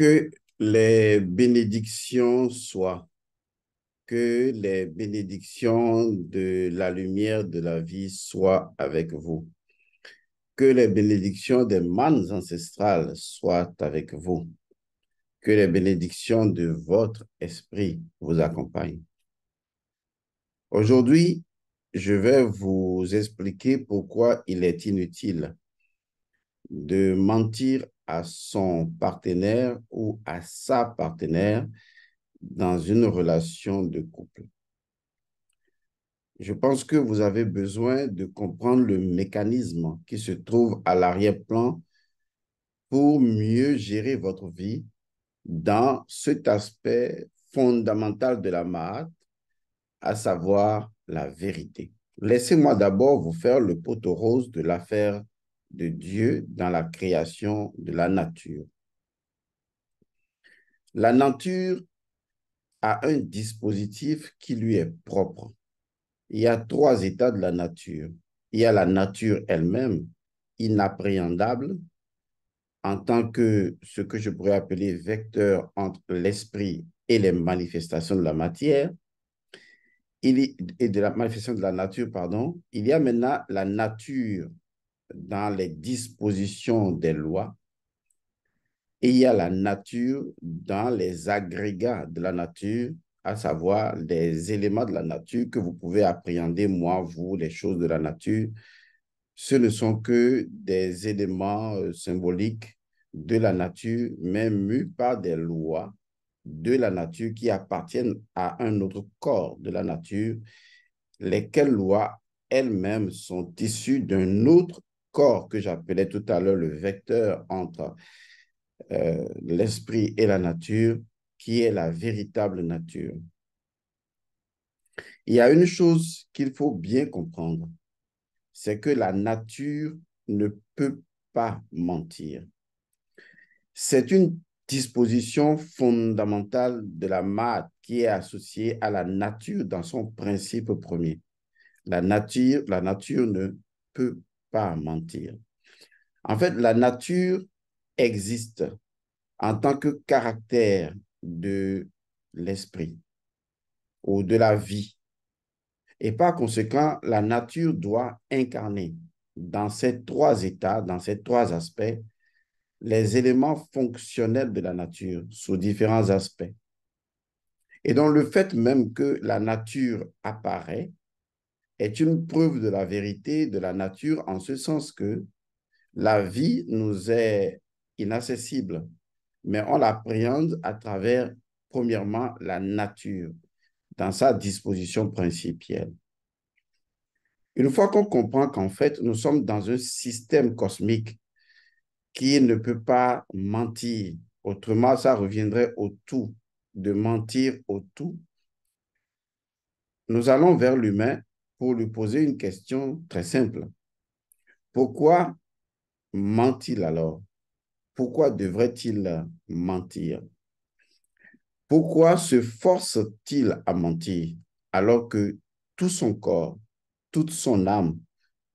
Que les bénédictions soient, que les bénédictions de la lumière de la vie soient avec vous. Que les bénédictions des mannes ancestrales soient avec vous. Que les bénédictions de votre esprit vous accompagnent. Aujourd'hui, je vais vous expliquer pourquoi il est inutile de mentir à son partenaire ou à sa partenaire dans une relation de couple. Je pense que vous avez besoin de comprendre le mécanisme qui se trouve à l'arrière-plan pour mieux gérer votre vie dans cet aspect fondamental de la Mahat, à savoir la vérité. Laissez-moi d'abord vous faire le poteau rose de l'affaire de Dieu dans la création de la nature. La nature a un dispositif qui lui est propre. Il y a trois états de la nature. Il y a la nature elle-même, inappréhendable, en tant que ce que je pourrais appeler vecteur entre l'esprit et les manifestations de la matière, et de la manifestation de la nature, pardon. Il y a maintenant la nature dans les dispositions des lois, et il y a la nature dans les agrégats de la nature, à savoir les éléments de la nature que vous pouvez appréhender, moi, vous, les choses de la nature. Ce ne sont que des éléments symboliques de la nature, mais mus par des lois de la nature qui appartiennent à un autre corps de la nature, lesquelles lois elles-mêmes sont issues d'un autre corps que j'appelais tout à l'heure le vecteur entre l'esprit et la nature, qui est la véritable nature. Il y a une chose qu'il faut bien comprendre, c'est que la nature ne peut pas mentir. C'est une disposition fondamentale de la Mahat qui est associée à la nature dans son principe premier. La nature ne peut pas mentir. En fait, la nature existe en tant que caractère de l'esprit ou de la vie. Et par conséquent, la nature doit incarner dans ces trois états, dans ces trois aspects, les éléments fonctionnels de la nature sous différents aspects. Et donc, le fait même que la nature apparaît est une preuve de la vérité de la nature en ce sens que la vie nous est inaccessible, mais on l'appréhende à travers, premièrement, la nature dans sa disposition principielle. Une fois qu'on comprend qu'en fait, nous sommes dans un système cosmique qui ne peut pas mentir, autrement, ça reviendrait au tout, de mentir au tout, nous allons vers l'humain pour lui poser une question très simple. Pourquoi ment-il alors? Pourquoi devrait-il mentir? Pourquoi se force-t-il à mentir alors que tout son corps, toute son âme,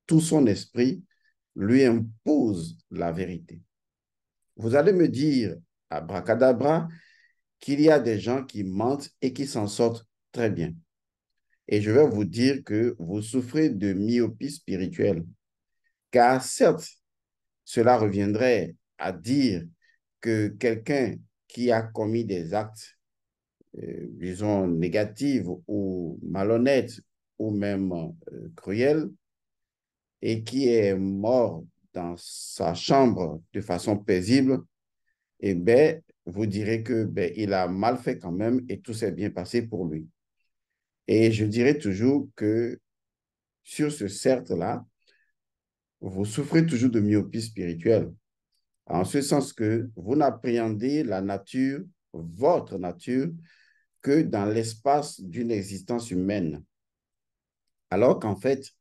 tout son esprit lui impose la vérité? Vous allez me dire, abracadabra, qu'il y a des gens qui mentent et qui s'en sortent très bien. Et je vais vous dire que vous souffrez de myopie spirituelle. Car certes, cela reviendrait à dire que quelqu'un qui a commis des actes, disons, négatifs ou malhonnêtes ou même cruels, et qui est mort dans sa chambre de façon paisible, eh bien, vous direz que il a mal fait quand même et tout s'est bien passé pour lui. Et je dirais toujours que sur ce cercle-là, vous souffrez toujours de myopie spirituelle, en ce sens que vous n'appréhendez la nature, votre nature, que dans l'espace d'une existence humaine. Alors qu'en fait,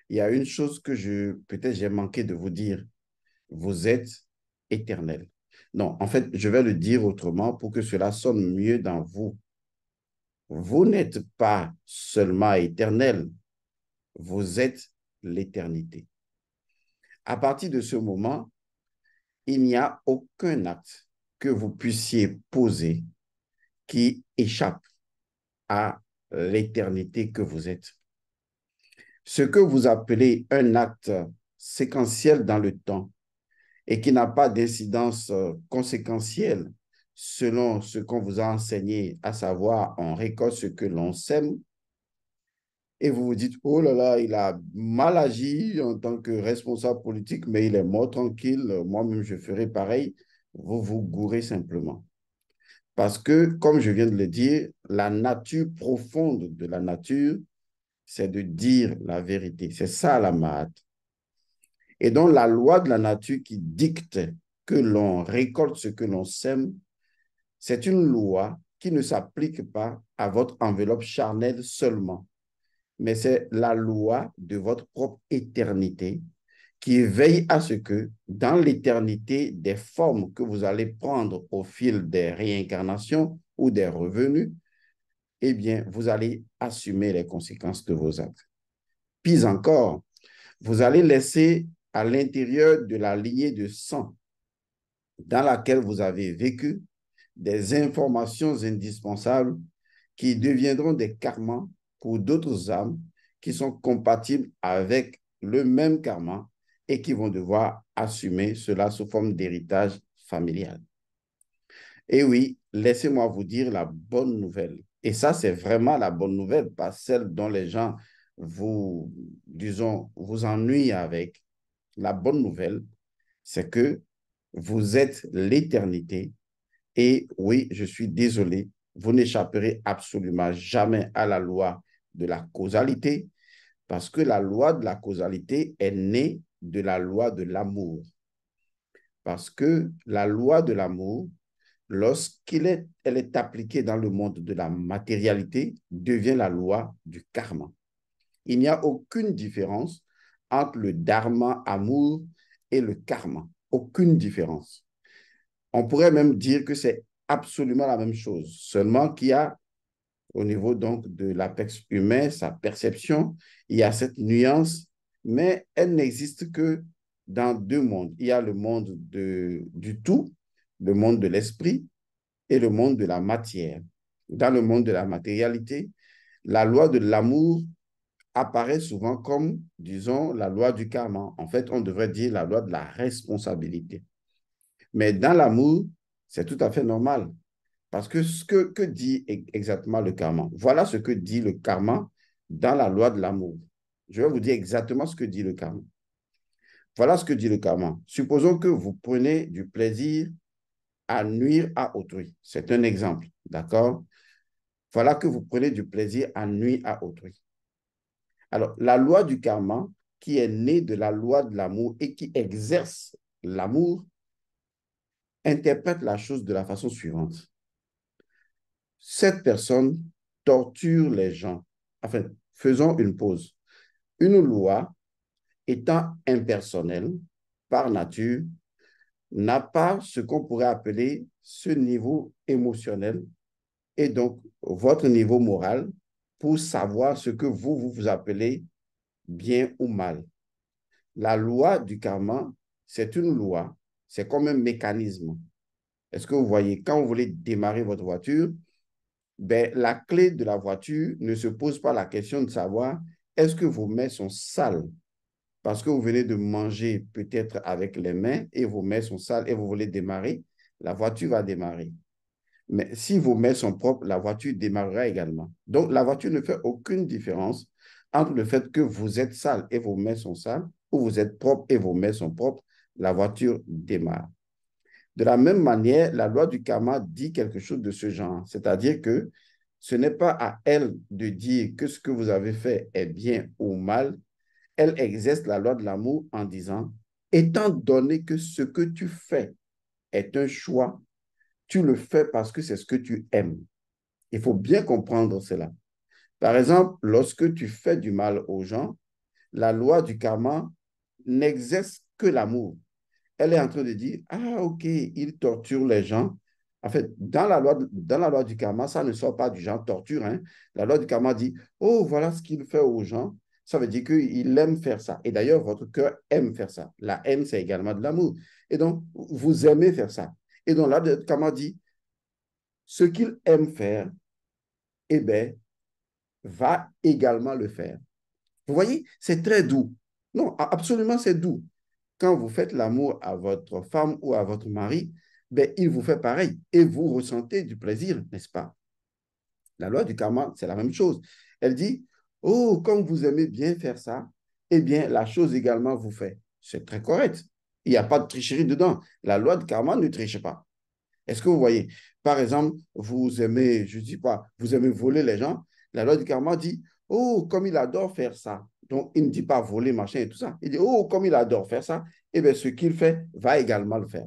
il y a une chose que peut-être j'ai manqué de vous dire. Vous êtes éternel. Non, en fait, je vais le dire autrement pour que cela sonne mieux dans vous. Vous n'êtes pas seulement éternel, vous êtes l'éternité. À partir de ce moment, il n'y a aucun acte, que vous puissiez poser qui échappe à l'éternité que vous êtes. Ce que vous appelez un acte séquentiel dans le temps et qui n'a pas d'incidence conséquentielle selon ce qu'on vous a enseigné, à savoir on récolte ce que l'on sème, et vous vous dites, oh là là, il a mal agi en tant que responsable politique, mais il est mort tranquille, moi-même je ferai pareil, vous vous gourrez simplement. Parce que, comme je viens de le dire, la nature profonde de la nature, c'est de dire la vérité. C'est ça la Mahat. Et donc, la loi de la nature qui dicte que l'on récolte ce que l'on sème, c'est une loi qui ne s'applique pas à votre enveloppe charnelle seulement, mais c'est la loi de votre propre éternité qui veille à ce que dans l'éternité des formes que vous allez prendre au fil des réincarnations ou des revenus, eh bien, vous allez assumer les conséquences de vos actes. Pis encore, vous allez laisser à l'intérieur de la lignée de sang dans laquelle vous avez vécu des informations indispensables qui deviendront des karmas pour d'autres âmes qui sont compatibles avec le même karma et qui vont devoir assumer cela sous forme d'héritage familial. Et oui, laissez-moi vous dire la bonne nouvelle. Et ça, c'est vraiment la bonne nouvelle, pas celle dont les gens vous, disons, vous ennuient avec. La bonne nouvelle, c'est que vous êtes l'éternité. Et oui, je suis désolé, vous n'échapperez absolument jamais à la loi de la causalité, parce que la loi de la causalité est née de la loi de l'amour. Parce que la loi de l'amour, elle est appliquée dans le monde de la matérialité, devient la loi du karma. Il n'y a aucune différence entre le dharma amour et le karma. Aucune différence. On pourrait même dire que c'est absolument la même chose, seulement qu'il y a au niveau donc de l'apex humain, sa perception, il y a cette nuance, mais elle n'existe que dans deux mondes. Il y a le monde du tout, le monde de l'esprit, et le monde de la matière. Dans le monde de la matérialité, la loi de l'amour apparaît souvent comme, disons, la loi du karma. En fait, on devrait dire la loi de la responsabilité. Mais dans l'amour, c'est tout à fait normal. Parce que ce que dit exactement le karma? Voilà ce que dit le karma dans la loi de l'amour. Je vais vous dire exactement ce que dit le karma. Voilà ce que dit le karma. Supposons que vous prenez du plaisir à nuire à autrui. C'est un exemple, d'accord? Voilà que vous prenez du plaisir à nuire à autrui. Alors, la loi du karma, qui est née de la loi de l'amour et qui exerce l'amour, interprète la chose de la façon suivante. Cette personne torture les gens. Enfin, faisons une pause. Une loi étant impersonnelle par nature, n'a pas ce qu'on pourrait appeler ce niveau émotionnel et donc votre niveau moral pour savoir ce que vous appelez bien ou mal. La loi du karma, c'est une loi, c'est comme un mécanisme. Est-ce que vous voyez, quand vous voulez démarrer votre voiture, ben, la clé de la voiture ne se pose pas la question de savoir est-ce que vos mains sont sales parce que vous venez de manger peut-être avec les mains et vos mains sont sales et vous voulez démarrer, la voiture va démarrer. Mais si vos mains sont propres, la voiture démarrera également. Donc, la voiture ne fait aucune différence entre le fait que vous êtes sale et vos mains sont sales ou vous êtes propre et vos mains sont propres, la voiture démarre. De la même manière, la loi du karma dit quelque chose de ce genre, c'est-à-dire que ce n'est pas à elle de dire que ce que vous avez fait est bien ou mal, elle exerce la loi de l'amour en disant, étant donné que ce que tu fais est un choix, tu le fais parce que c'est ce que tu aimes. Il faut bien comprendre cela. Par exemple, lorsque tu fais du mal aux gens, la loi du karma n'exerce que l'amour. Elle est en train de dire, ah ok, il torture les gens. En fait, dans la loi du karma, ça ne sort pas du genre torture. Hein. La loi du karma dit, oh, voilà ce qu'il fait aux gens. Ça veut dire qu'il aime faire ça. Et d'ailleurs, votre cœur aime faire ça. La haine, c'est également de l'amour. Et donc, vous aimez faire ça. Et donc là, le karma dit, ce qu'il aime faire, eh bien, va également le faire. Vous voyez, c'est très doux. Non, absolument, c'est doux. Quand vous faites l'amour à votre femme ou à votre mari, ben, il vous fait pareil et vous ressentez du plaisir, n'est-ce pas? La loi du karma, c'est la même chose. Elle dit, oh, comme vous aimez bien faire ça, eh bien, la chose également vous fait. C'est très correct. Il n'y a pas de tricherie dedans. La loi du karma ne triche pas. Est-ce que vous voyez? Par exemple, vous aimez, je ne dis pas, vous aimez voler les gens. La loi du karma dit, oh, comme il adore faire ça. Donc, il ne dit pas voler, machin et tout ça. Il dit, oh, comme il adore faire ça, eh bien, ce qu'il fait va également le faire.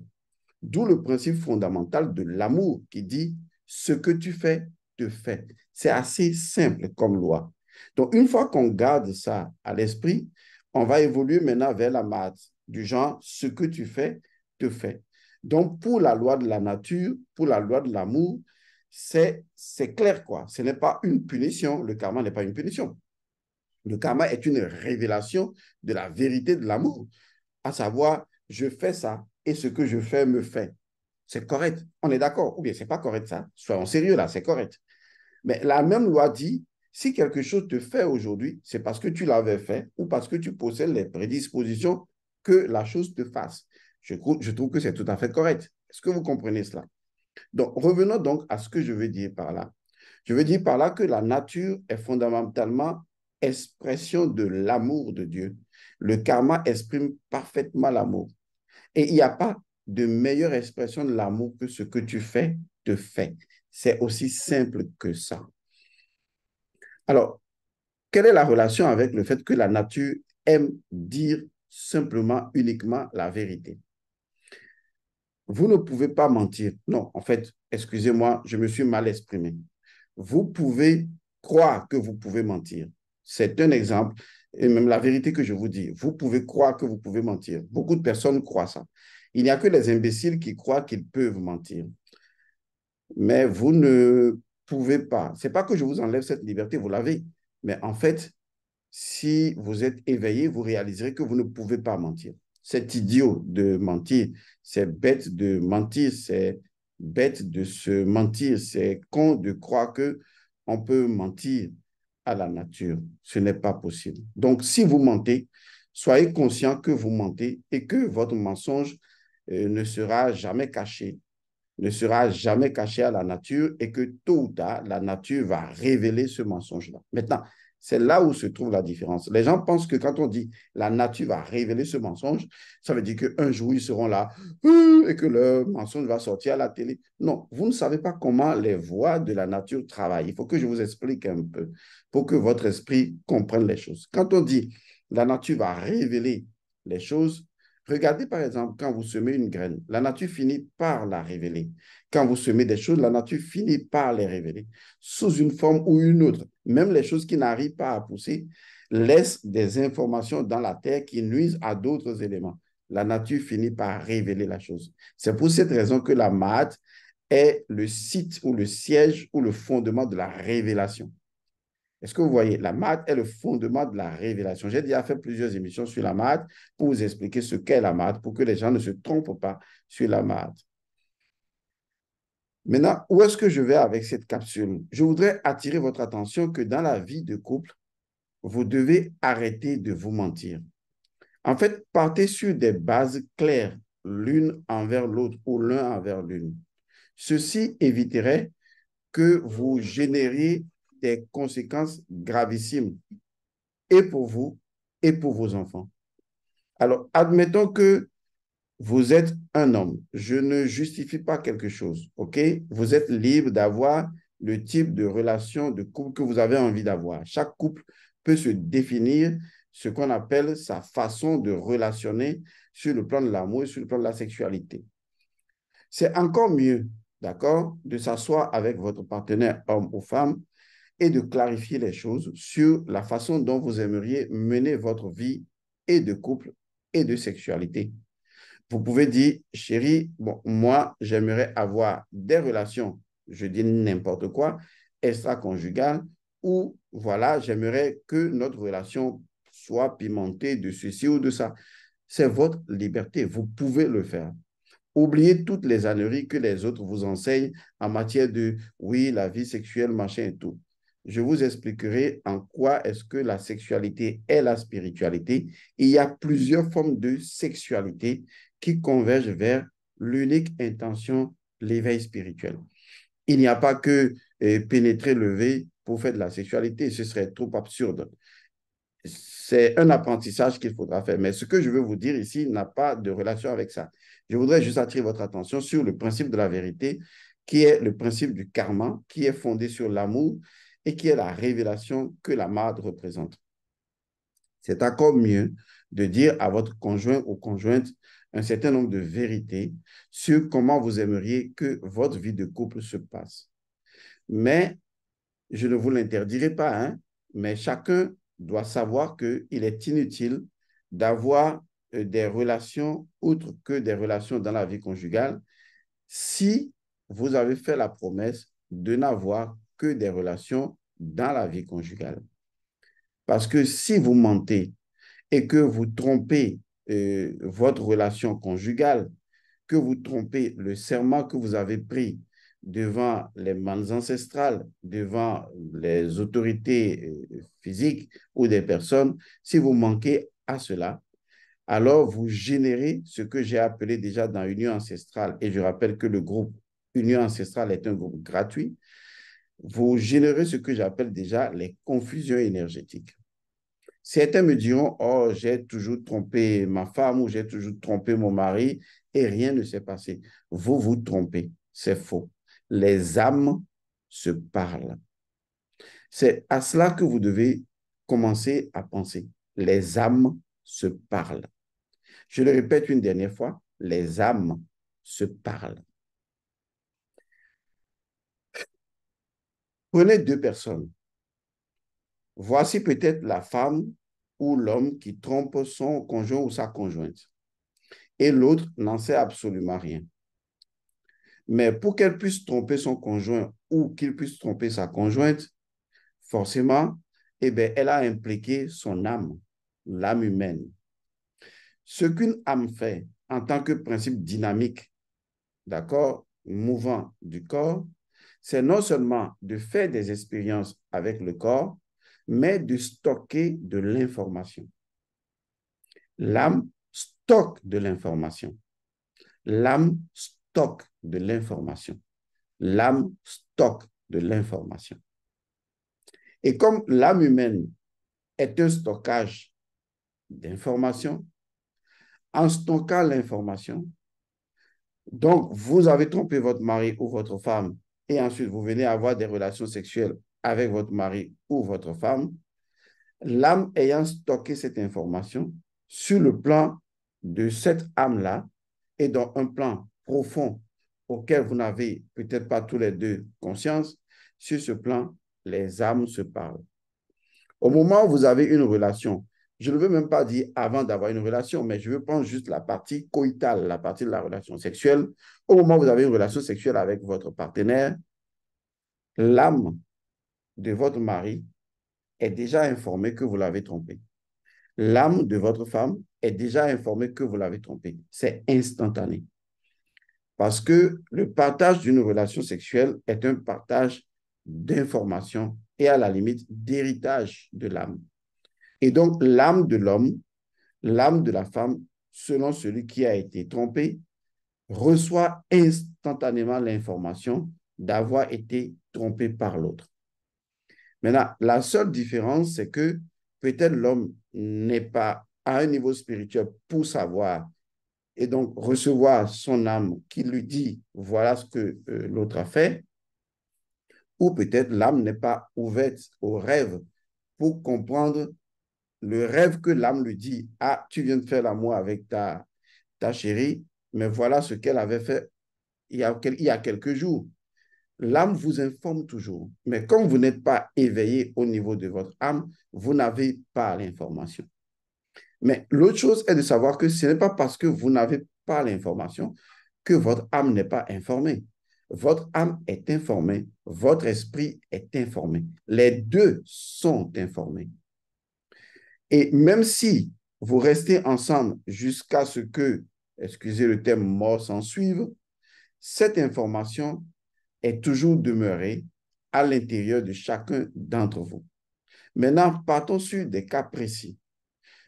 D'où le principe fondamental de l'amour qui dit, ce que tu fais, te fait. C'est assez simple comme loi. Donc, une fois qu'on garde ça à l'esprit, on va évoluer maintenant vers la maths, du genre, ce que tu fais, te fait. Donc, pour la loi de la nature, pour la loi de l'amour, c'est clair, quoi. Ce n'est pas une punition. Le karma n'est pas une punition. Le karma est une révélation de la vérité de l'amour, à savoir, je fais ça et ce que je fais me fait. C'est correct. On est d'accord. Ou bien, c'est pas correct, ça. Soyons sérieux, là, c'est correct. Mais la même loi dit, si quelque chose te fait aujourd'hui, c'est parce que tu l'avais fait ou parce que tu possèdes les prédispositions que la chose te fasse. Je trouve que c'est tout à fait correct. Est-ce que vous comprenez cela? Donc, revenons donc à ce que je veux dire par là. Je veux dire par là que la nature est fondamentalement expression de l'amour de Dieu. Le karma exprime parfaitement l'amour. Et il n'y a pas de meilleure expression de l'amour que ce que tu fais te fait. C'est aussi simple que ça. Alors, quelle est la relation avec le fait que la nature aime dire simplement, uniquement la vérité? Vous ne pouvez pas mentir. Non, en fait, excusez-moi, je me suis mal exprimé. Vous pouvez croire que vous pouvez mentir. C'est un exemple, et même la vérité que je vous dis. Vous pouvez croire que vous pouvez mentir. Beaucoup de personnes croient ça. Il n'y a que les imbéciles qui croient qu'ils peuvent mentir. Mais vous ne pouvez pas. Ce n'est pas que je vous enlève cette liberté, vous l'avez. Mais en fait, si vous êtes éveillé, vous réaliserez que vous ne pouvez pas mentir. C'est idiot de mentir, c'est bête de mentir, c'est bête de se mentir, c'est con de croire que on peut mentir à la nature. Ce n'est pas possible. Donc, si vous mentez, soyez conscient que vous mentez et que votre mensonge ne sera jamais caché, ne sera jamais caché à la nature et que tôt ou tard, la nature va révéler ce mensonge-là. Maintenant, c'est là où se trouve la différence. Les gens pensent que quand on dit la nature va révéler ce mensonge, ça veut dire qu'un jour, ils seront là et que le mensonge va sortir à la télé. Non, vous ne savez pas comment les voies de la nature travaillent. Il faut que je vous explique un peu pour que votre esprit comprenne les choses. Quand on dit la nature va révéler les choses, regardez par exemple quand vous semez une graine, la nature finit par la révéler. Quand vous semez des choses, la nature finit par les révéler sous une forme ou une autre. Même les choses qui n'arrivent pas à pousser laissent des informations dans la terre qui nuisent à d'autres éléments. La nature finit par révéler la chose. C'est pour cette raison que la Mahat est le site ou le siège ou le fondement de la révélation. Est-ce que vous voyez? La Mahat est le fondement de la révélation. J'ai déjà fait plusieurs émissions sur la Mahat pour vous expliquer ce qu'est la Mahat, pour que les gens ne se trompent pas sur la Mahat. Maintenant, où est-ce que je vais avec cette capsule? Je voudrais attirer votre attention que dans la vie de couple, vous devez arrêter de vous mentir. En fait, partez sur des bases claires, l'une envers l'autre ou l'un envers l'une. Ceci éviterait que vous génériez des conséquences gravissimes et pour vous et pour vos enfants. Alors, admettons que vous êtes un homme. Je ne justifie pas quelque chose, OK? Vous êtes libre d'avoir le type de relation de couple que vous avez envie d'avoir. Chaque couple peut se définir ce qu'on appelle sa façon de relationner sur le plan de l'amour et sur le plan de la sexualité. C'est encore mieux, d'accord, de s'asseoir avec votre partenaire homme ou femme et de clarifier les choses sur la façon dont vous aimeriez mener votre vie et de couple et de sexualité. Vous pouvez dire, chérie, bon, moi, j'aimerais avoir des relations, je dis n'importe quoi, extra-conjugales, ou voilà, j'aimerais que notre relation soit pimentée de ceci ou de ça. C'est votre liberté, vous pouvez le faire. Oubliez toutes les âneries que les autres vous enseignent en matière de, oui, la vie sexuelle, machin et tout. Je vous expliquerai en quoi est-ce que la sexualité est la spiritualité. Il y a plusieurs formes de sexualité qui convergent vers l'unique intention, l'éveil spirituel. Il n'y a pas que pénétrer, lever pour faire de la sexualité. Ce serait trop absurde. C'est un apprentissage qu'il faudra faire. Mais ce que je veux vous dire ici n'a pas de relation avec ça. Je voudrais juste attirer votre attention sur le principe de la vérité, qui est le principe du karma, qui est fondé sur l'amour et qui est la révélation que la marde représente. C'est encore mieux de dire à votre conjoint ou conjointe un certain nombre de vérités sur comment vous aimeriez que votre vie de couple se passe. Mais je ne vous l'interdirai pas, hein, mais chacun doit savoir qu'il est inutile d'avoir des relations outre que des relations dans la vie conjugale si vous avez fait la promesse de n'avoir que des relations dans la vie conjugale. Parce que si vous mentez et que vous trompez votre relation conjugale, que vous trompez le serment que vous avez pris devant les mannes ancestrales, devant les autorités physiques ou des personnes, si vous manquez à cela, alors vous générez ce que j'ai appelé déjà dans Union ancestrale, et je rappelle que le groupe Union ancestrale est un groupe gratuit, vous générez ce que j'appelle déjà les confusions énergétiques. Certains me diront, oh, j'ai toujours trompé ma femme ou j'ai toujours trompé mon mari et rien ne s'est passé. Vous vous trompez, c'est faux. Les âmes se parlent. C'est à cela que vous devez commencer à penser. Les âmes se parlent. Je le répète une dernière fois, les âmes se parlent. Prenez deux personnes. Voici peut-être la femme ou l'homme qui trompe son conjoint ou sa conjointe. Et l'autre n'en sait absolument rien. Mais pour qu'elle puisse tromper son conjoint ou qu'il puisse tromper sa conjointe, forcément, eh bien, elle a impliqué son âme, l'âme humaine. Ce qu'une âme fait en tant que principe dynamique, d'accord, mouvant du corps, c'est non seulement de faire des expériences avec le corps, mais de stocker de l'information. L'âme stocke de l'information. L'âme stocke de l'information. L'âme stocke de l'information. Et comme l'âme humaine est un stockage d'informations, en stockant l'information, donc vous avez trompé votre mari ou votre femme et ensuite vous venez avoir des relations sexuelles avec votre mari ou votre femme, l'âme ayant stocké cette information sur le plan de cette âme-là et dans un plan profond auquel vous n'avez peut-être pas tous les deux conscience, sur ce plan, les âmes se parlent. Au moment où vous avez une relation, je ne veux même pas dire avant d'avoir une relation, mais je veux prendre juste la partie coïtale, la partie de la relation sexuelle. Au moment où vous avez une relation sexuelle avec votre partenaire, l'âme de votre mari est déjà informée que vous l'avez trompé. L'âme de votre femme est déjà informée que vous l'avez trompé. C'est instantané. Parce que le partage d'une relation sexuelle est un partage d'informations et à la limite d'héritage de l'âme. Et donc, l'âme de l'homme, l'âme de la femme, selon celui qui a été trompé, reçoit instantanément l'information d'avoir été trompé par l'autre. Maintenant, la seule différence, c'est que peut-être l'homme n'est pas à un niveau spirituel pour savoir et donc recevoir son âme qui lui dit voilà ce que l'autre a fait, ou peut-être l'âme n'est pas ouverte au rêve pour comprendre le rêve que l'âme lui dit, ah, tu viens de faire l'amour avec ta chérie, mais voilà ce qu'elle avait fait il y a quelques jours. L'âme vous informe toujours, mais comme vous n'êtes pas éveillé au niveau de votre âme, vous n'avez pas l'information. Mais l'autre chose est de savoir que ce n'est pas parce que vous n'avez pas l'information que votre âme n'est pas informée. Votre âme est informée, votre esprit est informé. Les deux sont informés. Et même si vous restez ensemble jusqu'à ce que excusez le terme, mort s'en suivre, cette information est toujours demeurée à l'intérieur de chacun d'entre vous. Maintenant, partons sur des cas précis.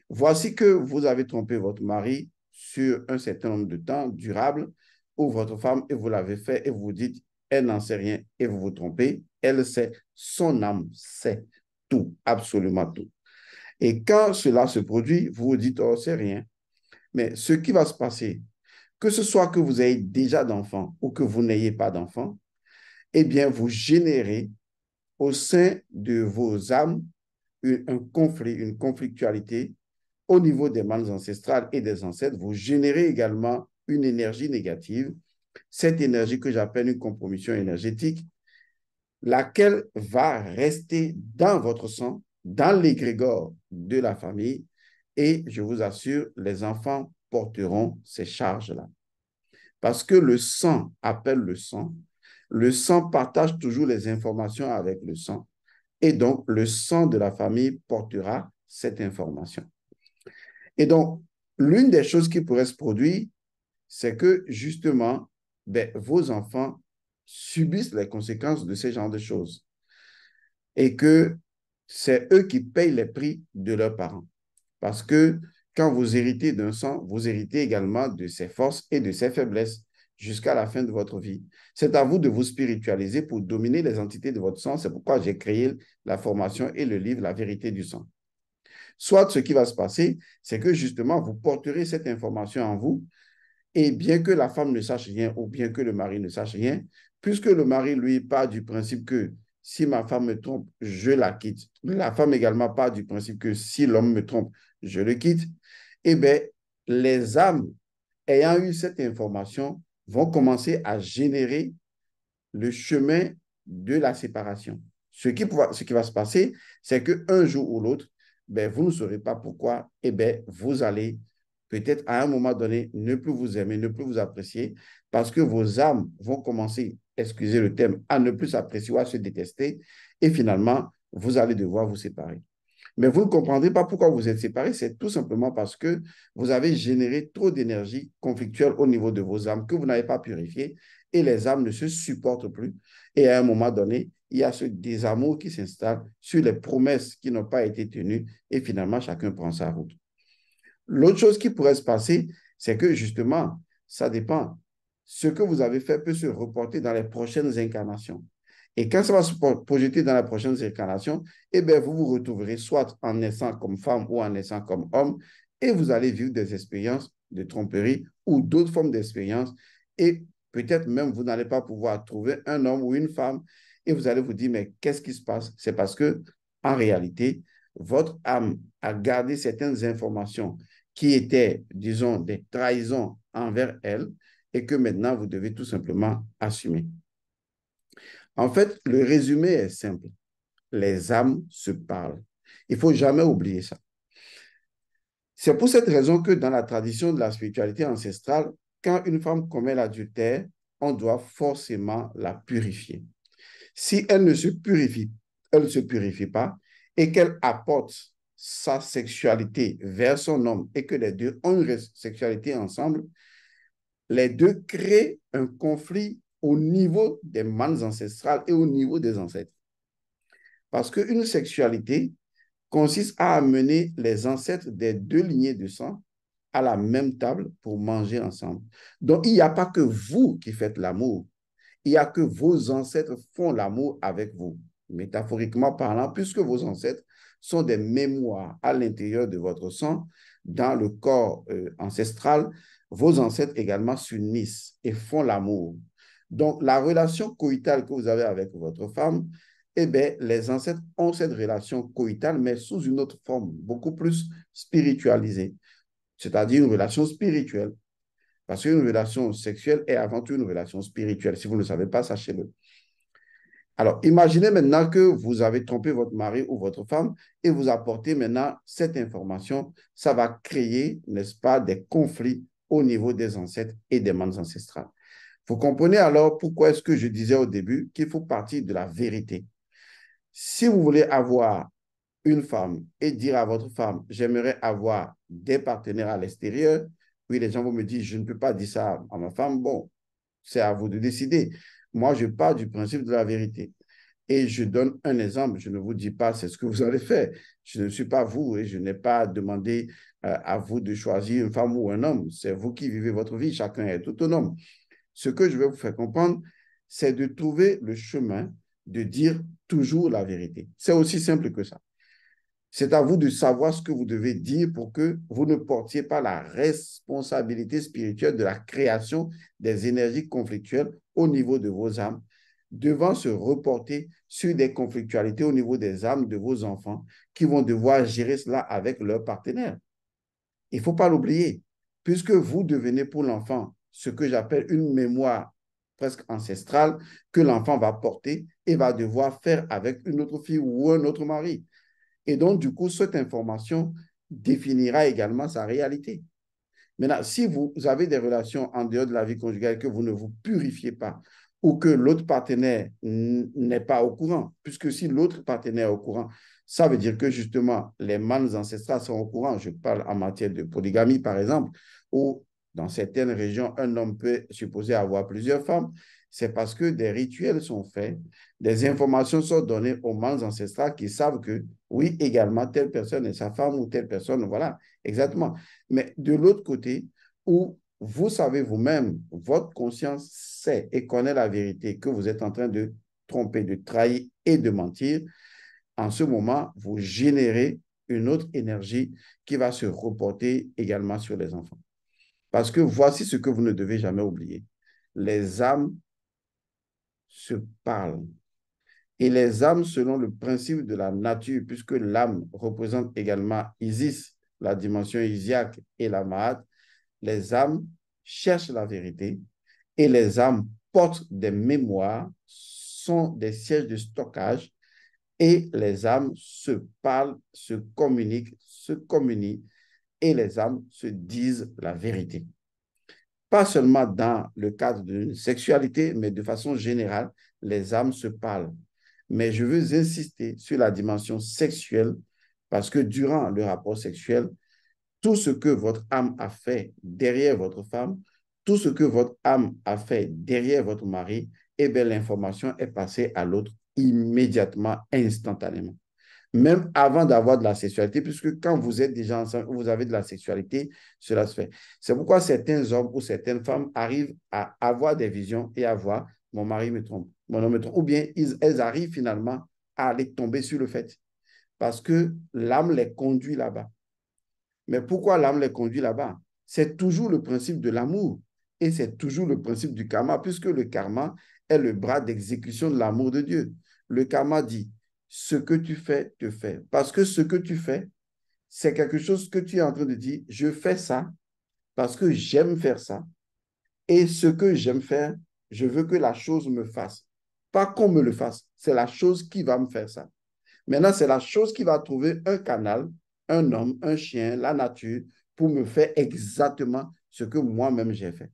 Voici que vous avez trompé votre mari sur un certain nombre de temps durable, ou votre femme, et vous l'avez fait, et vous vous dites, elle n'en sait rien, et vous vous trompez. Elle sait, son âme sait tout, absolument tout. Et quand cela se produit, vous vous dites, oh, c'est rien. Mais ce qui va se passer, que ce soit que vous ayez déjà d'enfants ou que vous n'ayez pas d'enfants, eh bien, vous générez au sein de vos âmes un conflit, une conflictualité au niveau des mânes ancestrales et des ancêtres. Vous générez également une énergie négative, cette énergie que j'appelle une compromission énergétique, laquelle va rester dans votre sang, dans l'égrégore de la famille, et je vous assure, les enfants porteront ces charges-là. Parce que le sang appelle le sang partage toujours les informations avec le sang, et donc le sang de la famille portera cette information. Et donc, l'une des choses qui pourrait se produire, c'est que justement, vos enfants subissent les conséquences de ce genre de choses et que c'est eux qui payent les prix de leurs parents. Parce que quand vous héritez d'un sang, vous héritez également de ses forces et de ses faiblesses jusqu'à la fin de votre vie. C'est à vous de vous spiritualiser pour dominer les entités de votre sang. C'est pourquoi j'ai créé la formation et le livre La vérité du sang. Soit ce qui va se passer, c'est que justement, vous porterez cette information en vous et bien que la femme ne sache rien ou bien que le mari ne sache rien, puisque le mari, lui, part du principe que si ma femme me trompe, je la quitte. La femme également part du principe que si l'homme me trompe, je le quitte. Eh bien, les âmes ayant eu cette information vont commencer à générer le chemin de la séparation. Ce qui va se passer, c'est qu'un jour ou l'autre, vous ne saurez pas pourquoi, vous allez peut-être à un moment donné ne plus vous aimer, ne plus vous apprécier, parce que vos âmes vont commencer, excusez le terme, à ne plus s'apprécier ou à se détester, et finalement, vous allez devoir vous séparer. Mais vous ne comprendrez pas pourquoi vous êtes séparés, c'est tout simplement parce que vous avez généré trop d'énergie conflictuelle au niveau de vos âmes que vous n'avez pas purifié et les âmes ne se supportent plus. Et à un moment donné, il y a ce désamour qui s'installe sur les promesses qui n'ont pas été tenues et finalement, chacun prend sa route. L'autre chose qui pourrait se passer, c'est que justement, ça dépend. Ce que vous avez fait peut se reporter dans les prochaines incarnations. Et quand ça va se projeter dans la prochaine incarnation, vous vous retrouverez soit en naissant comme femme ou en naissant comme homme, et vous allez vivre des expériences de tromperie ou d'autres formes d'expériences. Et peut-être même vous n'allez pas pouvoir trouver un homme ou une femme, et vous allez vous dire, mais qu'est-ce qui se passe? C'est parce que, en réalité, votre âme a gardé certaines informations qui étaient, disons, des trahisons envers elle, et que maintenant, vous devez tout simplement assumer. En fait, le résumé est simple. Les âmes se parlent. Il ne faut jamais oublier ça. C'est pour cette raison que dans la tradition de la spiritualité ancestrale, quand une femme commet l'adultère, on doit forcément la purifier. Si elle ne elle ne se purifie pas et qu'elle apporte sa sexualité vers son homme et que les deux ont une sexualité ensemble, les deux créent un conflit au niveau des mânes ancestrales et au niveau des ancêtres. Parce qu'une sexualité consiste à amener les ancêtres des deux lignées de sang à la même table pour manger ensemble. Donc, il n'y a pas que vous qui faites l'amour, il n'y a que vos ancêtres font l'amour avec vous, métaphoriquement parlant, puisque vos ancêtres sont des mémoires à l'intérieur de votre sang, dans le corps ancestral, vos ancêtres également s'unissent et font l'amour. Donc, la relation coïtale que vous avez avec votre femme, les ancêtres ont cette relation coïtale, mais sous une autre forme, beaucoup plus spiritualisée, c'est-à-dire une relation spirituelle. Parce qu'une relation sexuelle est avant tout une relation spirituelle. Si vous ne le savez pas, sachez-le. Alors, imaginez maintenant que vous avez trompé votre mari ou votre femme et vous apportez maintenant cette information. Ça va créer, n'est-ce pas, des conflits au niveau des ancêtres et des mânes ancestrales. Vous comprenez alors pourquoi est-ce que je disais au début qu'il faut partir de la vérité. Si vous voulez avoir une femme et dire à votre femme, j'aimerais avoir des partenaires à l'extérieur, Oui, les gens vont me dire, je ne peux pas dire ça à ma femme. Bon, c'est à vous de décider. Moi, je pars du principe de la vérité. Et je donne un exemple. Je ne vous dis pas c'est ce que vous allez faire. Je ne suis pas vous et je n'ai pas demandé à vous de choisir une femme ou un homme. C'est vous qui vivez votre vie. Chacun est autonome. Ce que je vais vous faire comprendre, c'est de trouver le chemin de dire toujours la vérité. C'est aussi simple que ça. C'est à vous de savoir ce que vous devez dire pour que vous ne portiez pas la responsabilité spirituelle de la création des énergies conflictuelles au niveau de vos âmes, devant se reporter sur des conflictualités au niveau des âmes de vos enfants qui vont devoir gérer cela avec leur partenaire. Il ne faut pas l'oublier, puisque vous devenez pour l'enfant ce que j'appelle une mémoire presque ancestrale que l'enfant va porter et va devoir faire avec une autre fille ou un autre mari. Et donc, du coup, cette information définira également sa réalité. Maintenant, si vous avez des relations en dehors de la vie conjugale que vous ne vous purifiez pas ou que l'autre partenaire n'est pas au courant, puisque si l'autre partenaire est au courant, ça veut dire que justement, les mâles ancestrales sont au courant. Je parle en matière de polygamie, par exemple, où dans certaines régions, un homme peut supposer avoir plusieurs femmes. C'est parce que des rituels sont faits, des informations sont données aux mâles ancestrales qui savent que, oui, également, telle personne est sa femme ou telle personne, voilà, exactement. Mais de l'autre côté, où vous savez vous-même, votre conscience sait et connaît la vérité que vous êtes en train de tromper, de trahir et de mentir, en ce moment, vous générez une autre énergie qui va se reporter également sur les enfants. Parce que voici ce que vous ne devez jamais oublier. Les âmes se parlent. Et les âmes, selon le principe de la nature, puisque l'âme représente également Isis, la dimension isiaque et la Mahat, les âmes cherchent la vérité et les âmes portent des mémoires, sont des sièges de stockage et les âmes se parlent, se communient et les âmes se disent la vérité. Pas seulement dans le cadre d'une sexualité, mais de façon générale, les âmes se parlent. Mais je veux insister sur la dimension sexuelle parce que durant le rapport sexuel, tout ce que votre âme a fait derrière votre femme, tout ce que votre âme a fait derrière votre mari, eh bien, l'information est passée à l'autre immédiatement, instantanément. Même avant d'avoir de la sexualité, puisque quand vous êtes déjà ensemble, vous avez de la sexualité, cela se fait. C'est pourquoi certains hommes ou certaines femmes arrivent à avoir des visions et à voir, mon mari me trompe, mon homme me trompe, ou bien elles arrivent finalement à aller tomber sur le fait, parce que l'âme les conduit là-bas. Mais pourquoi l'âme les conduit là-bas? C'est toujours le principe de l'amour et c'est toujours le principe du karma, puisque le karma est le bras d'exécution de l'amour de Dieu. Le karma dit, ce que tu fais, te fais. Parce que ce que tu fais, c'est quelque chose que tu es en train de dire, je fais ça parce que j'aime faire ça. Et ce que j'aime faire, je veux que la chose me fasse. Pas qu'on me le fasse, c'est la chose qui va me faire ça. Maintenant, c'est la chose qui va trouver un canal, un homme, un chien, la nature, pour me faire exactement ce que moi-même j'ai fait.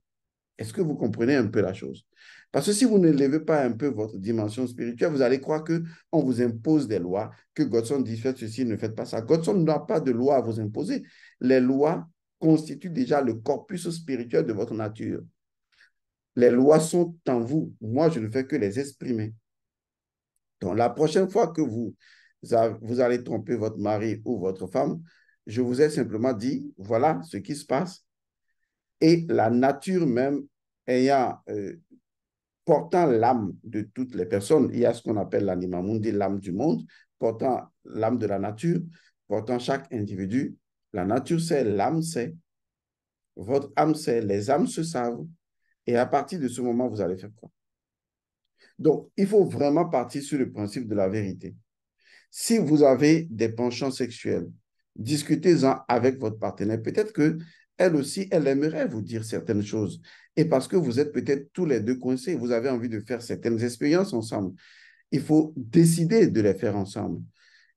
Est-ce que vous comprenez un peu la chose? Parce que si vous ne levez pas un peu votre dimension spirituelle, vous allez croire qu'on vous impose des lois, que Godson dit faites ceci, ne faites pas ça. Godson n'a pas de loi à vous imposer. Les lois constituent déjà le corpus spirituel de votre nature. Les lois sont en vous. Moi, je ne fais que les exprimer. Donc, la prochaine fois que vous allez tromper votre mari ou votre femme, je vous ai simplement dit, voilà ce qui se passe. Et la nature même ayant, portant l'âme de toutes les personnes, il y a ce qu'on appelle l'anima mundi, l'âme du monde, portant l'âme de la nature, portant chaque individu. La nature sait, l'âme sait, votre âme sait, les âmes se savent. Et à partir de ce moment, vous allez faire quoi? Donc, il faut vraiment partir sur le principe de la vérité. Si vous avez des penchants sexuels, discutez-en avec votre partenaire. Peut-être que elle aussi, elle aimerait vous dire certaines choses. Et parce que vous êtes peut-être tous les deux coincés, vous avez envie de faire certaines expériences ensemble. Il faut décider de les faire ensemble.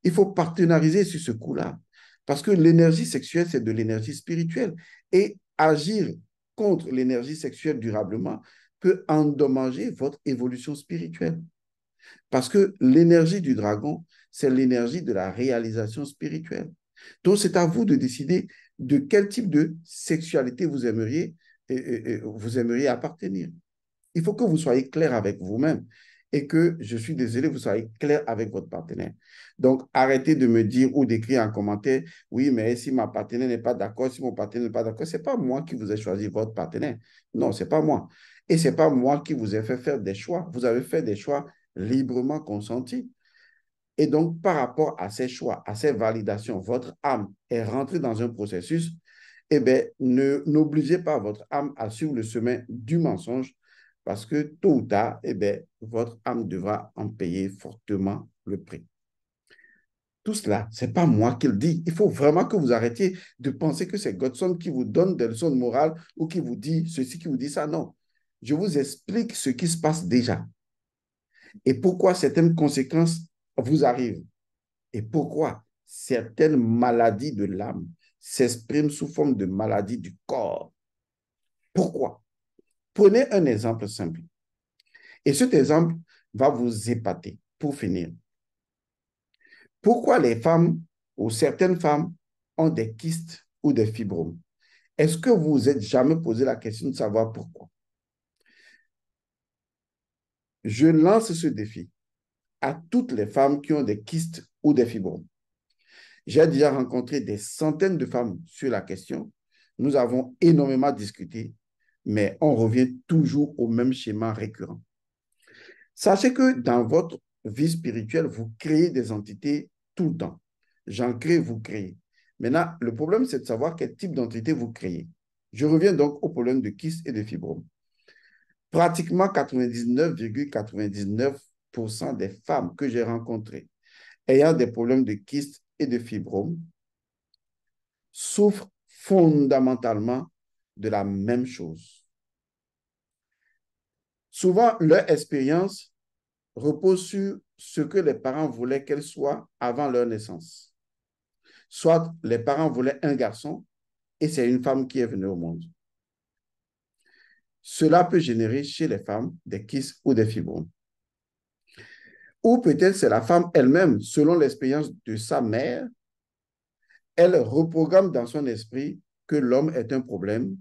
Il faut partenariser sur ce coup-là. Parce que l'énergie sexuelle, c'est de l'énergie spirituelle. Et agir contre l'énergie sexuelle durablement peut endommager votre évolution spirituelle. Parce que l'énergie du dragon, c'est l'énergie de la réalisation spirituelle. Donc, c'est à vous de décider de quel type de sexualité vous aimeriez appartenir. Il faut que vous soyez clair avec vous-même et que, je suis désolé, vous soyez clair avec votre partenaire. Donc, arrêtez de me dire ou d'écrire en commentaire, oui, mais si ma partenaire n'est pas d'accord, si mon partenaire n'est pas d'accord, ce n'est pas moi qui vous ai choisi votre partenaire. Non, ce n'est pas moi. Et ce n'est pas moi qui vous ai fait faire des choix. Vous avez fait des choix librement consentis. Et donc, par rapport à ces choix, à ces validations, votre âme est rentrée dans un processus. Eh bien, n'obligez pas votre âme à suivre le chemin du mensonge parce que tôt ou tard, eh bien, votre âme devra en payer fortement le prix. Tout cela, ce n'est pas moi qui le dis. Il faut vraiment que vous arrêtiez de penser que c'est Godson qui vous donne des leçons de morale ou qui vous dit ceci, qui vous dit ça. Non. Je vous explique ce qui se passe déjà et pourquoi certaines conséquences vous arrivent et pourquoi certaines maladies de l'âme s'expriment sous forme de maladies du corps. Pourquoi? Prenez un exemple simple. Et cet exemple va vous épater pour finir. Pourquoi les femmes ou certaines femmes ont des kystes ou des fibromes? Est-ce que vous vous êtes jamais posé la question de savoir pourquoi? Je lance ce défi à toutes les femmes qui ont des kystes ou des fibromes. J'ai déjà rencontré des centaines de femmes sur la question. Nous avons énormément discuté, mais on revient toujours au même schéma récurrent. Sachez que dans votre vie spirituelle, vous créez des entités tout le temps. J'en crée, vous créez. Maintenant, le problème, c'est de savoir quel type d'entité vous créez. Je reviens donc au problème de kyste et de fibrome. Pratiquement 99,99% des femmes que j'ai rencontrées ayant des problèmes de kyste et de fibrome souffrent fondamentalement de la même chose. Souvent, leur expérience repose sur ce que les parents voulaient qu'elle soit avant leur naissance. Soit les parents voulaient un garçon et c'est une femme qui est venue au monde. Cela peut générer chez les femmes des kystes ou des fibromes. Ou peut-être c'est la femme elle-même, selon l'expérience de sa mère, elle reprogramme dans son esprit que l'homme est un problème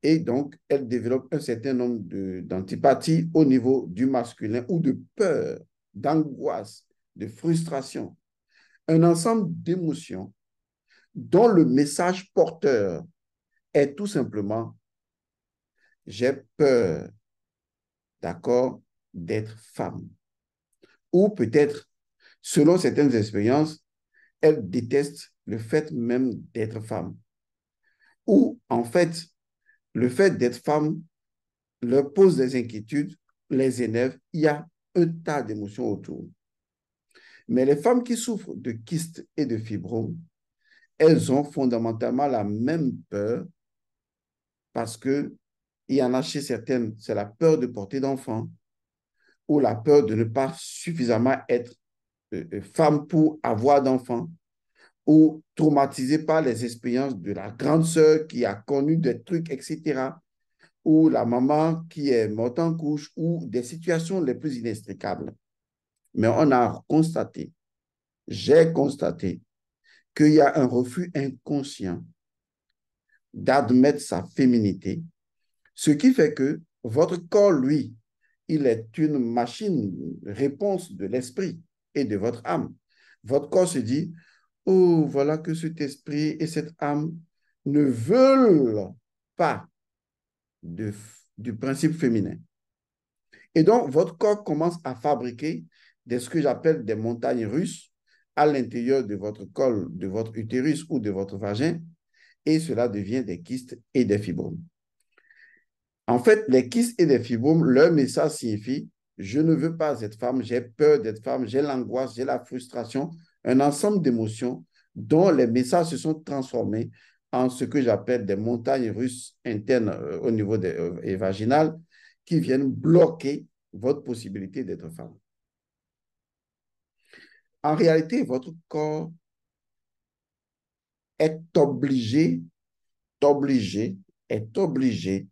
et donc elle développe un certain nombre d'antipathies au niveau du masculin ou de peur, d'angoisse, de frustration. Un ensemble d'émotions dont le message porteur est tout simplement j'ai peur, d'accord, d'être femme. Ou peut-être, selon certaines expériences, elle déteste le fait même d'être femme. Ou en fait, le fait d'être femme leur pose des inquiétudes, les énerve, il y a un tas d'émotions autour. Mais les femmes qui souffrent de kystes et de fibromes, elles ont fondamentalement la même peur parce que il y en a chez certaines, c'est la peur de porter d'enfants ou la peur de ne pas suffisamment être femme pour avoir d'enfants ou traumatisée par les expériences de la grande sœur qui a connu des trucs, etc., ou la maman qui est morte en couche, ou des situations les plus inextricables. Mais on a constaté, j'ai constaté, qu'il y a un refus inconscient d'admettre sa féminité, ce qui fait que votre corps, lui, il est une machine réponse de l'esprit et de votre âme. Votre corps se dit, oh, voilà que cet esprit et cette âme ne veulent pas du principe féminin. Et donc, votre corps commence à fabriquer ce que j'appelle des montagnes russes à l'intérieur de votre col, de votre utérus ou de votre vagin, et cela devient des kystes et des fibromes. En fait, les kystes et les fibromes, leur message signifie je ne veux pas être femme, j'ai peur d'être femme, j'ai l'angoisse, j'ai la frustration, un ensemble d'émotions dont les messages se sont transformés en ce que j'appelle des montagnes russes internes au niveau et vaginales qui viennent bloquer votre possibilité d'être femme. En réalité, votre corps est obligé, est obligé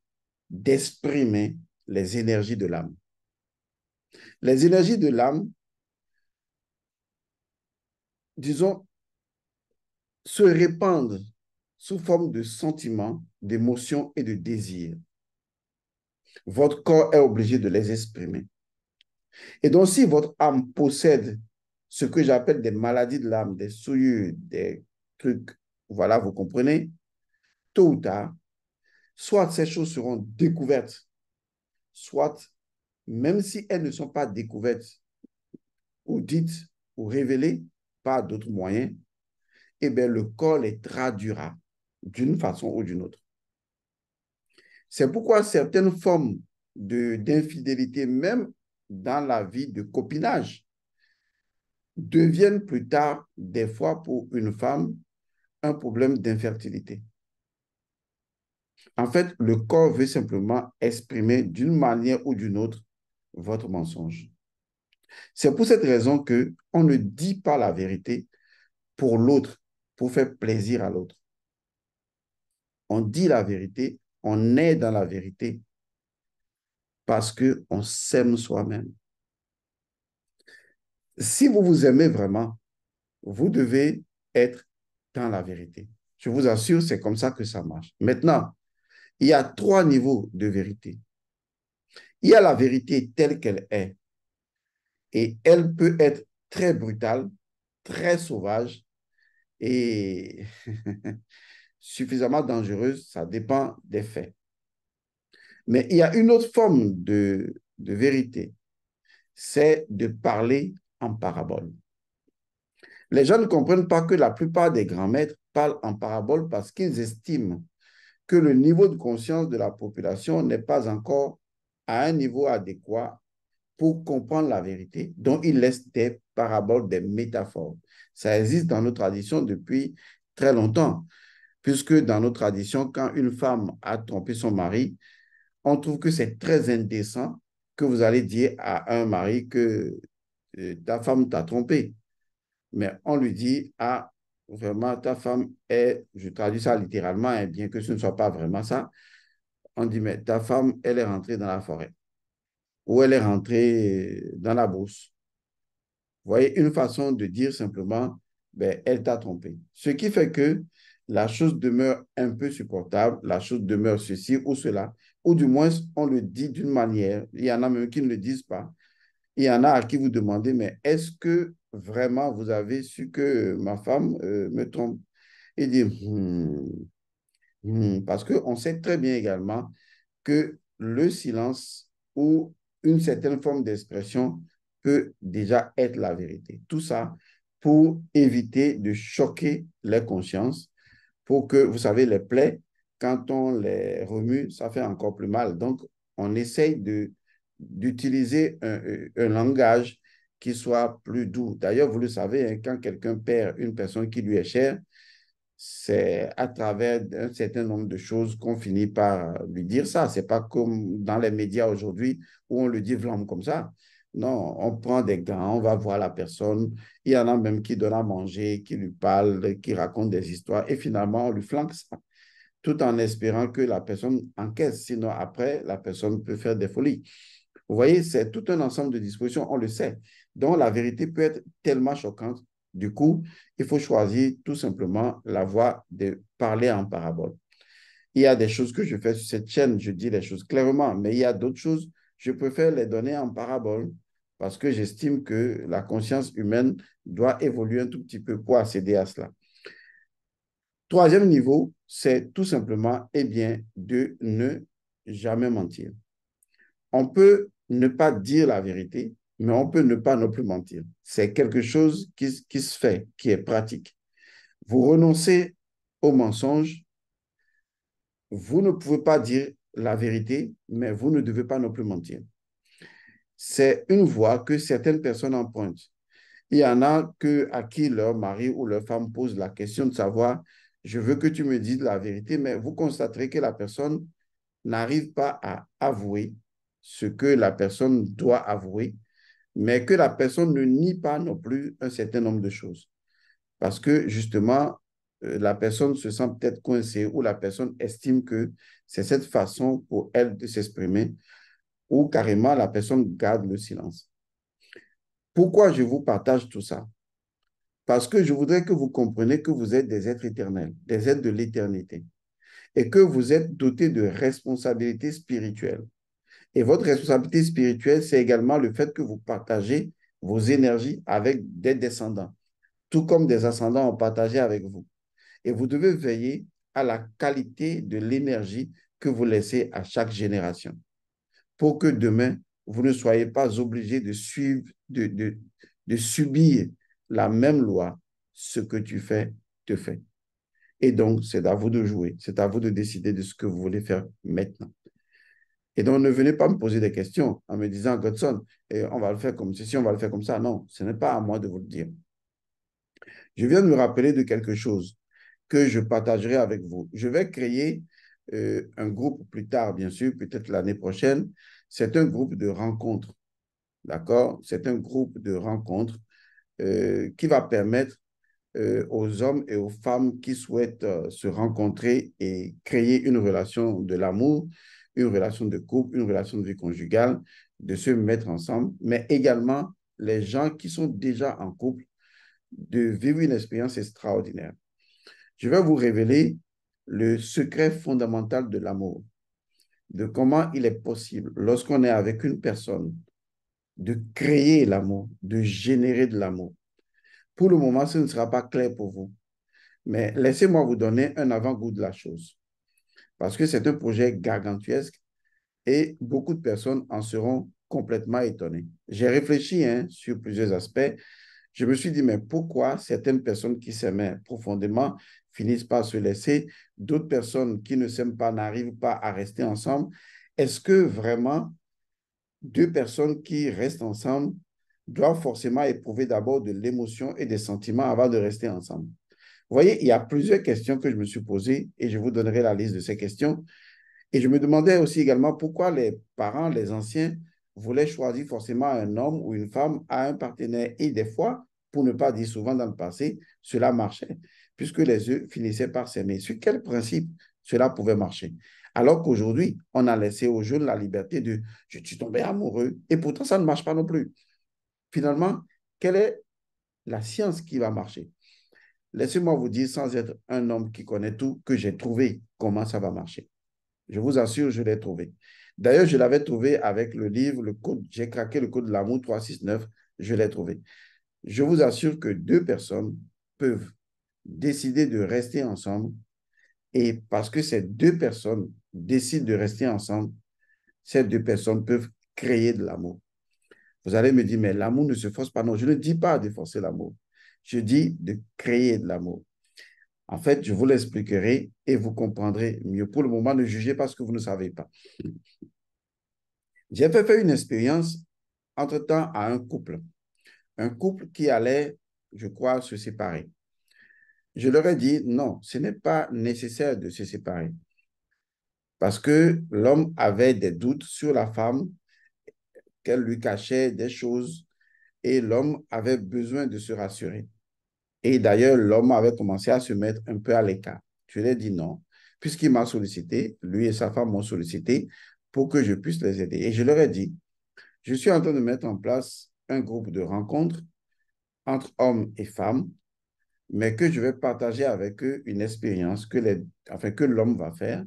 d'exprimer les énergies de l'âme. Les énergies de l'âme, disons, se répandent sous forme de sentiments, d'émotions et de désirs. Votre corps est obligé de les exprimer. Et donc, si votre âme possède ce que j'appelle des maladies de l'âme, des souillures, des trucs, voilà, vous comprenez, tôt ou tard, soit ces choses seront découvertes, soit, même si elles ne sont pas découvertes ou dites ou révélées par d'autres moyens, eh bien, le corps les traduira d'une façon ou d'une autre. C'est pourquoi certaines formes d'infidélité, même dans la vie de copinage, deviennent plus tard, des fois pour une femme, un problème d'infertilité. En fait, le corps veut simplement exprimer d'une manière ou d'une autre votre mensonge. C'est pour cette raison qu'on ne dit pas la vérité pour l'autre, pour faire plaisir à l'autre. On dit la vérité, on est dans la vérité parce qu'on s'aime soi-même. Si vous vous aimez vraiment, vous devez être dans la vérité. Je vous assure, c'est comme ça que ça marche. Maintenant, il y a 3 niveaux de vérité. Il y a la vérité telle qu'elle est et elle peut être très brutale, très sauvage et suffisamment dangereuse, ça dépend des faits. Mais il y a une autre forme de vérité, c'est de parler en parabole. Les gens ne comprennent pas que la plupart des grands maîtres parlent en parabole parce qu'ils estiment que le niveau de conscience de la population n'est pas encore à un niveau adéquat pour comprendre la vérité, donc ils laissent des paraboles, des métaphores. Ça existe dans nos traditions depuis très longtemps, puisque dans nos traditions, quand une femme a trompé son mari, on trouve que c'est très indécent que vous allez dire à un mari que ta femme t'a trompé. Mais on lui dit, ah, vraiment, ta femme est, je traduis ça littéralement, hein, bien que ce ne soit pas vraiment ça, on dit, mais ta femme, elle est rentrée dans la forêt ou elle est rentrée dans la brousse. Vous voyez, une façon de dire simplement, ben, elle t'a trompé. Ce qui fait que la chose demeure un peu supportable, la chose demeure ceci ou cela, ou du moins on le dit d'une manière. Il y en a même qui ne le disent pas. Il y en a à qui vous demandez, mais est-ce que vraiment vous avez su que ma femme me trompe? Il dit, parce qu'on sait très bien également que le silence ou une certaine forme d'expression peut déjà être la vérité. Tout ça pour éviter de choquer les consciences, pour que, vous savez, les plaies, quand on les remue, ça fait encore plus mal. Donc, on essaye d'utiliser un langage qui soit plus doux. D'ailleurs, vous le savez, hein, quand quelqu'un perd une personne qui lui est chère, c'est à travers un certain nombre de choses qu'on finit par lui dire ça. C'est pas comme dans les médias aujourd'hui où on le dit vlam comme ça. Non, on prend des gants, on va voir la personne. Il y en a même qui donnent à manger, qui lui parlent, qui racontent des histoires et finalement on lui flanque ça, tout en espérant que la personne encaisse. Sinon, après, la personne peut faire des folies. Vous voyez, c'est tout un ensemble de dispositions, on le sait. Donc, la vérité peut être tellement choquante. Du coup, il faut choisir tout simplement la voie de parler en parabole. Il y a des choses que je fais sur cette chaîne, je dis les choses clairement, mais il y a d'autres choses, je préfère les donner en parabole parce que j'estime que la conscience humaine doit évoluer un tout petit peu pour accéder à cela. Troisième niveau, c'est tout simplement, eh bien, de ne jamais mentir. On peut ne pas dire la vérité, mais on peut ne pas non plus mentir. C'est quelque chose qui se fait, qui est pratique. Vous renoncez au mensonge, vous ne pouvez pas dire la vérité, mais vous ne devez pas non plus mentir. C'est une voie que certaines personnes empruntent. Il y en a à qui leur mari ou leur femme pose la question de savoir, je veux que tu me dises la vérité, mais vous constaterez que la personne n'arrive pas à avouer ce que la personne doit avouer, mais que la personne ne nie pas non plus un certain nombre de choses. Parce que justement, la personne se sent peut-être coincée ou la personne estime que c'est cette façon pour elle de s'exprimer ou carrément la personne garde le silence. Pourquoi je vous partage tout ça? Parce que je voudrais que vous compreniez que vous êtes des êtres éternels, des êtres de l'éternité, et que vous êtes dotés de responsabilités spirituelles. Et votre responsabilité spirituelle, c'est également le fait que vous partagez vos énergies avec des descendants, tout comme des ascendants ont partagé avec vous. Et vous devez veiller à la qualité de l'énergie que vous laissez à chaque génération pour que demain, vous ne soyez pas obligé de suivre, de subir la même loi. Ce que tu fais, te fait. Et donc, c'est à vous de jouer. C'est à vous de décider de ce que vous voulez faire maintenant. Et donc, ne venez pas me poser des questions en me disant, Godson, on va le faire comme ceci, on va le faire comme ça. Non, ce n'est pas à moi de vous le dire. Je viens de me rappeler de quelque chose que je partagerai avec vous. Je vais créer un groupe plus tard, bien sûr, peut-être l'année prochaine. C'est un groupe de rencontres, d'accord? C'est un groupe de rencontres qui va permettre aux hommes et aux femmes qui souhaitent se rencontrer et créer une relation de l'amour, une relation de couple, une relation de vie conjugale, de se mettre ensemble, mais également les gens qui sont déjà en couple, de vivre une expérience extraordinaire. Je vais vous révéler le secret fondamental de l'amour, de comment il est possible, lorsqu'on est avec une personne, de créer l'amour, de générer de l'amour. Pour le moment, ce ne sera pas clair pour vous, mais laissez-moi vous donner un avant-goût de la chose, parce que c'est un projet gargantuesque et beaucoup de personnes en seront complètement étonnées. J'ai réfléchi sur plusieurs aspects. Je me suis dit, mais pourquoi certaines personnes qui s'aimaient profondément finissent par se laisser, d'autres personnes qui ne s'aiment pas n'arrivent pas à rester ensemble? Est-ce que vraiment deux personnes qui restent ensemble doivent forcément éprouver d'abord de l'émotion et des sentiments avant de rester ensemble? Vous voyez, il y a plusieurs questions que je me suis posées et je vous donnerai la liste de ces questions. Et je me demandais aussi également pourquoi les parents, les anciens, voulaient choisir forcément un homme ou une femme à un partenaire. Et des fois, pour ne pas dire souvent dans le passé, cela marchait, puisque les deux finissaient par s'aimer. Sur quel principe cela pouvait marcher? Alors qu'aujourd'hui, on a laissé aux jeunes la liberté de je suis tombé amoureux, et pourtant ça ne marche pas non plus. Finalement, quelle est la science qui va marcher? Laissez-moi vous dire, sans être un homme qui connaît tout, que j'ai trouvé comment ça va marcher. Je vous assure, je l'ai trouvé. D'ailleurs, je l'avais trouvé avec le livre, le code, j'ai craqué le code de l'amour 369, je l'ai trouvé. Je vous assure que deux personnes peuvent décider de rester ensemble et parce que ces deux personnes décident de rester ensemble, ces deux personnes peuvent créer de l'amour. Vous allez me dire, mais l'amour ne se force pas. Non, je ne dis pas de forcer l'amour. Je dis de créer de l'amour. En fait, je vous l'expliquerai et vous comprendrez mieux. Pour le moment, ne jugez pas ce que vous ne savez pas. J'ai fait une expérience entre-temps à un couple qui allait, je crois, se séparer. Je leur ai dit, non, ce n'est pas nécessaire de se séparer parce que l'homme avait des doutes sur la femme, qu'elle lui cachait des choses et l'homme avait besoin de se rassurer. Et d'ailleurs, l'homme avait commencé à se mettre un peu à l'écart. Je lui ai dit non, puisqu'il m'a sollicité, lui et sa femme m'ont sollicité pour que je puisse les aider. Et je leur ai dit, je suis en train de mettre en place un groupe de rencontres entre hommes et femmes, mais que je vais partager avec eux une expérience que l'homme va faire.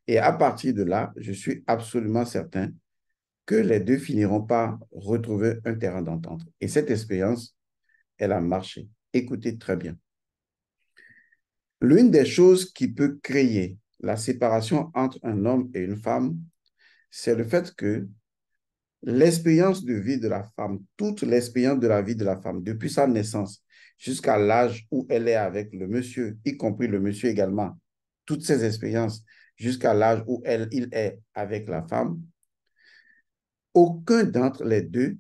Et à partir de là, je suis absolument certain que les deux finiront par retrouver un terrain d'entente. Et cette expérience, elle a marché. Écoutez très bien. L'une des choses qui peut créer la séparation entre un homme et une femme, c'est le fait que l'expérience de vie de la femme, toute l'expérience de la vie de la femme, depuis sa naissance jusqu'à l'âge où elle est avec le monsieur, y compris le monsieur également, toutes ces expériences jusqu'à l'âge où il est avec la femme, aucun d'entre les deux,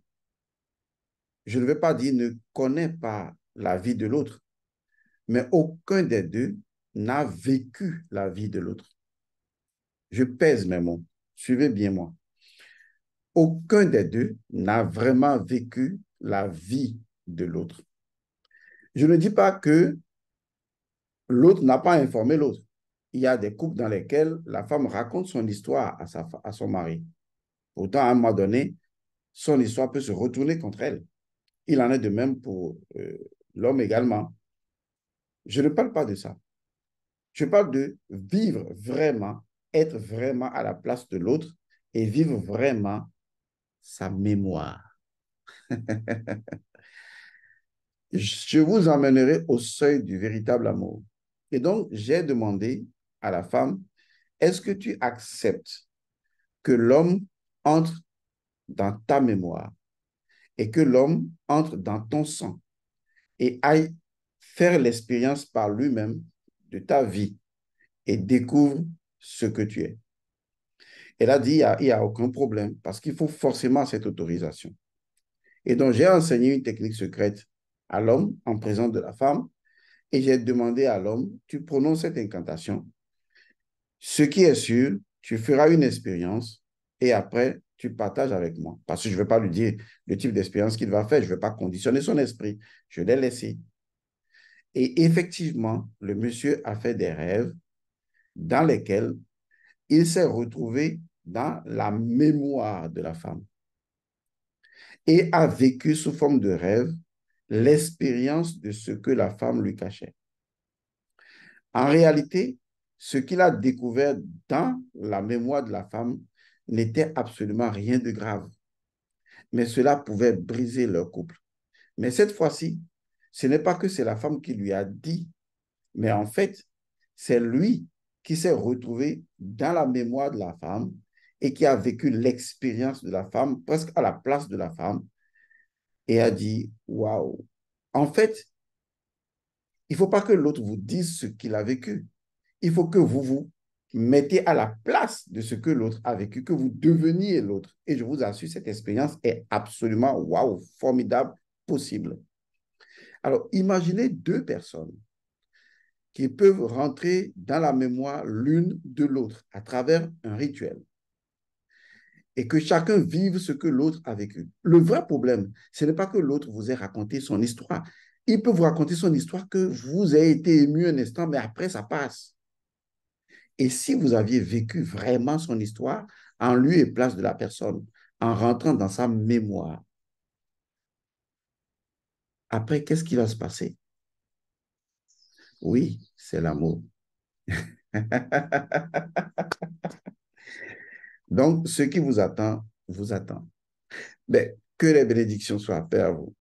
je ne vais pas dire ne connaît pas la vie de l'autre, mais aucun des deux n'a vécu la vie de l'autre. Je pèse mes mots, suivez bien moi. Aucun des deux n'a vraiment vécu la vie de l'autre. Je ne dis pas que l'autre n'a pas informé l'autre. Il y a des couples dans lesquels la femme raconte son histoire à son mari. Pourtant, à un moment donné, son histoire peut se retourner contre elle. Il en est de même pour l'homme également. Je ne parle pas de ça. Je parle de vivre vraiment, être vraiment à la place de l'autre et vivre vraiment sa mémoire. Je vous emmènerai au seuil du véritable amour. Et donc, j'ai demandé à la femme, est-ce que tu acceptes que l'homme entre dans ta mémoire et que l'homme entre dans ton sang et aille faire l'expérience par lui-même de ta vie et découvre ce que tu es? Elle a dit, il n'y a aucun problème parce qu'il faut forcément cette autorisation. Et donc, j'ai enseigné une technique secrète à l'homme en présence de la femme et j'ai demandé à l'homme, tu prononces cette incantation. Ce qui est sûr, tu feras une expérience et après, tu partages avec moi. Parce que je ne vais pas lui dire le type d'expérience qu'il va faire. Je ne vais pas conditionner son esprit. Je l'ai laissé. Et effectivement, le monsieur a fait des rêves dans lesquels il s'est retrouvé dans la mémoire de la femme et a vécu sous forme de rêve l'expérience de ce que la femme lui cachait. En réalité, ce qu'il a découvert dans la mémoire de la femme n'était absolument rien de grave, mais cela pouvait briser leur couple. Mais cette fois-ci, ce n'est pas que c'est la femme qui lui a dit, mais en fait, c'est lui qui s'est retrouvé dans la mémoire de la femme et qui a vécu l'expérience de la femme presque à la place de la femme et a dit, waouh, en fait, il ne faut pas que l'autre vous dise ce qu'il a vécu. Il faut que vous vous mettez à la place de ce que l'autre a vécu, que vous deveniez l'autre. Et je vous assure, cette expérience est absolument, waouh, formidable, possible. Alors, imaginez deux personnes qui peuvent rentrer dans la mémoire l'une de l'autre à travers un rituel et que chacun vive ce que l'autre a vécu. Le vrai problème, ce n'est pas que l'autre vous ait raconté son histoire. Il peut vous raconter son histoire que vous ayez été ému un instant, mais après, ça passe. Et si vous aviez vécu vraiment son histoire en lieu et place de la personne, en rentrant dans sa mémoire, après, qu'est-ce qui va se passer? Oui, c'est l'amour. Donc, ce qui vous attend, vous attend. Mais que les bénédictions soient à vous.